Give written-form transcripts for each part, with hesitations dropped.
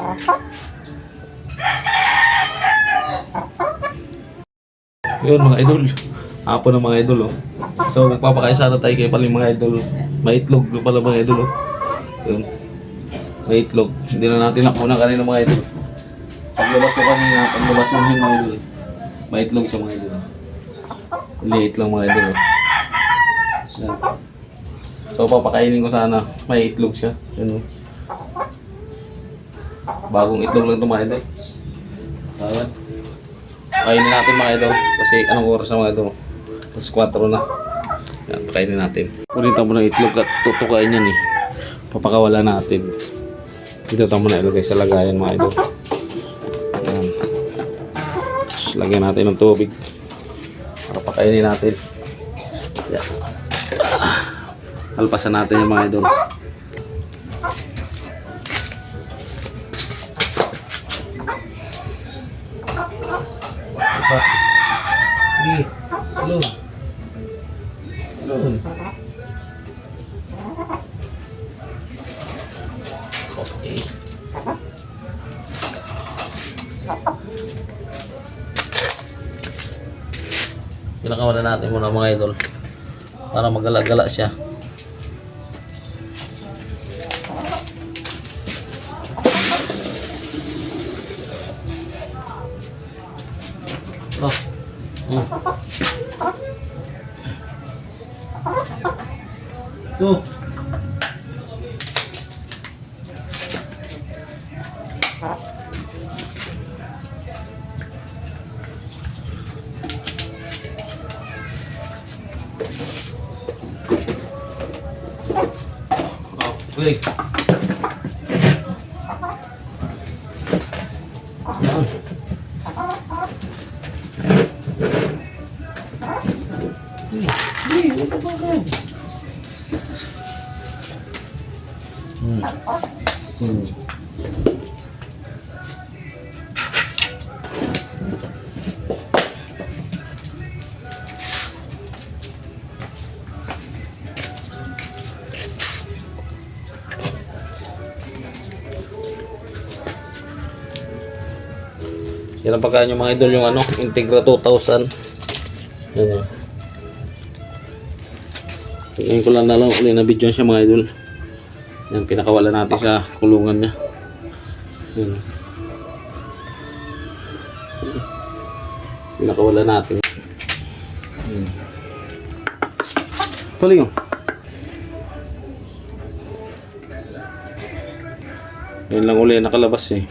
Yun mga idol. Hapon ng mga idol, oh. So magpapakain sana tayo kay Paling mga idol. May itlog pala mga idol, oh. Yun. May itlog. Hindi na natin nakuna kanina mga idol. Paglabas ko kanina, paglabas ng mga idol. May itlog siya mga idol. Liit lang mga idol, oh. Yan. So papakainin ko sana. May itlog siya. Yun, oh. Bagong itlog lang ito mga idol. Sawan. Pakainin natin mga idol. Kasi anong oras na mga idol? Plus 4 na. Yan, pakainin natin. Kulitan mo ng itlog at tutukain yan eh. Papakawala natin. Dito tayo muna ilagay sa lagayan mga idol. Yan. Tapos lagyan natin ng tubig. Para pakainin natin. Yan. Halpasan natin yung mga idol. Sige. Hello. Hello. Okay. Pinakawalan natin muna mga idol. Para magala-gala siya. Oh. Tuh. Oke. Yan ang pagkain yung mga idol, yung ano, Integra 2000. Yan. Ngayon ko lang na lang uli na video siya mga idol. Yan, pinakawala natin sa kulungan niya. Yan. Pinakawala natin. Yan. Paling oh. Yan lang uli nakalabas eh.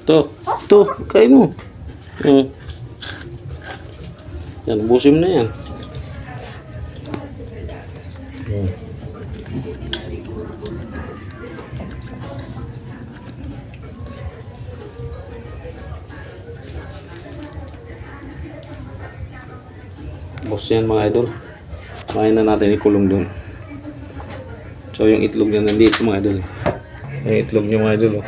To, kain mo. Yan, busim na yan. Bos yan mga idol. Main na natin ikulong dun. So yung itlog na nandito mga idol. Yung itlog nyo mga idol, oh.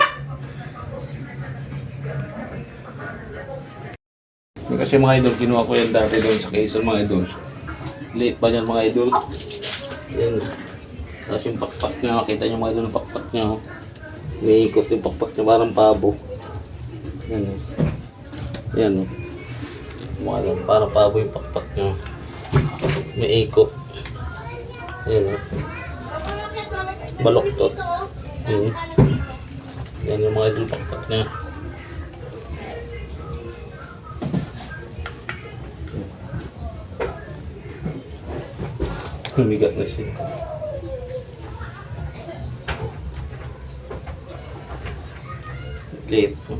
Kasi mga idol, kinuha ko yan dati doon sa Quezon mga idol. Liit pa yan mga idol. Yan. Tapos yung pakpak niya, makita nyo mga idol yung pakpak niya, oh. May ikot yung pakpak niya, parang pabo. Yan, oh. Yan, oh. Mga idol, parang pabo yung pakpak niya. May ikot. Yan, oh. Baloktot. Yan yung mga idol pakpak niya. Lumigat na siya. Liit po.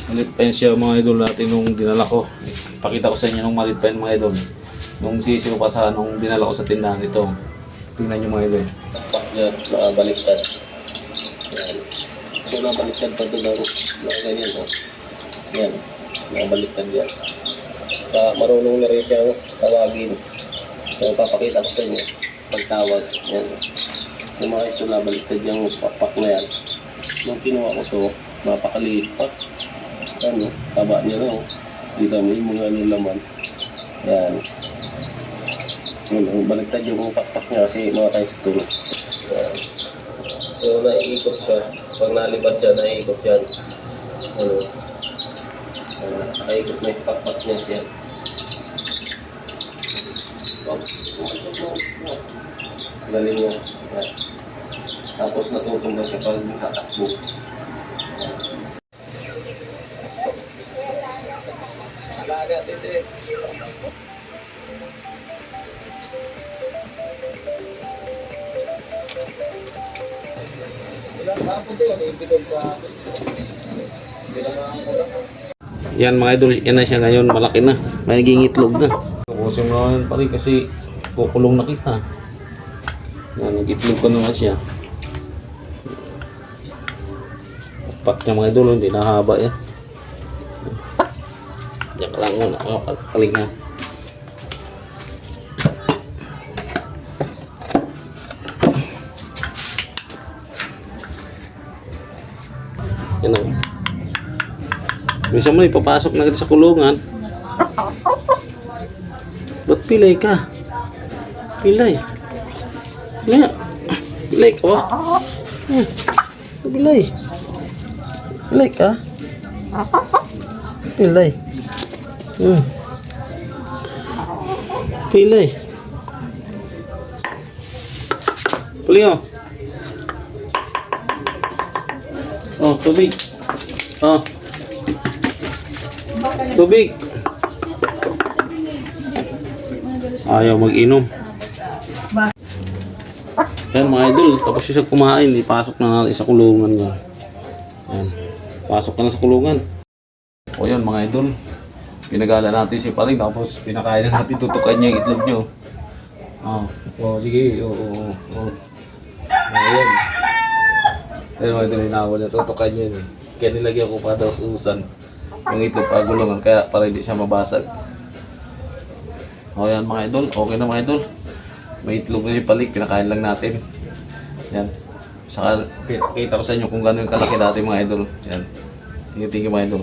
Malit pa yun siya mga idol natin nung dinala ko. Pakita ko sa inyo nung malit pa yun mga idol. Nung sisiw pa sa nung dinala ko sa tindahan ito. Tingnan nyo mga idol. Yan, baliktad. Yan. So baliktad pa ito daw. Ganyan po. Yan. Nabaliktad yan. Marunong na rin siyang tawagin. So papakita ko sa inyo. Pagtawag. Yan. Yung mga ito nabaliktad yung pakpak na yan. Nung kinuha ko ito, mapakaliit pa. Yan, taba niya na. Dito may mga laman. Yan. Baliktad yung pakpak niya kasi mga times 2. So, naiikot siya. Pag nalipad siya, naiikot yan. Nakaikot na yung pakpak niya siya. Galing niya. Tapos natutumba siya pag tatakbo. Alaga, titi. Yan mga idol, yan na siya ngayon, malaki na. Naging itlog na. Ubusin mo na yun pa rin kasi kukulong na kita. Yan, nag-itlog ko naman siya. Pak niya mga idol, hindi nahaba yan. Diyan ka lang muna, paling na. Yan o. Bisa mo na ipapasok na kita sa kulungan. Ba't pilay ka? Pilay. Nga. Pilay ka ba? Pilay. Pilay ka? Pilay. Pilay. Pilay o. Oh, tubig. Oh. Tubig. Ayaw mag-inom. Yan mga idol, tapos siya kumain, ipasok na natin sa kulungan niya. Yan. Pasok ka na sa kulungan. O yan mga idol, pinagala natin si Paring, tapos pinakain na natin, tutukan niya yung itlog niyo. Oh, sige, ayan. Pero mga idol, inawa na tutukan niya yun. Kaya nilagyan ko pa daw susan yung itlog pagulungan, kaya para hindi siya mabasag. O yan mga idol, okay na mga idol. May itlog na si Palik, pinakain lang natin. Yan. Saka kita ko sa inyo kung gano'ng kalaki natin mga idol. Yan. Thank you mga idol.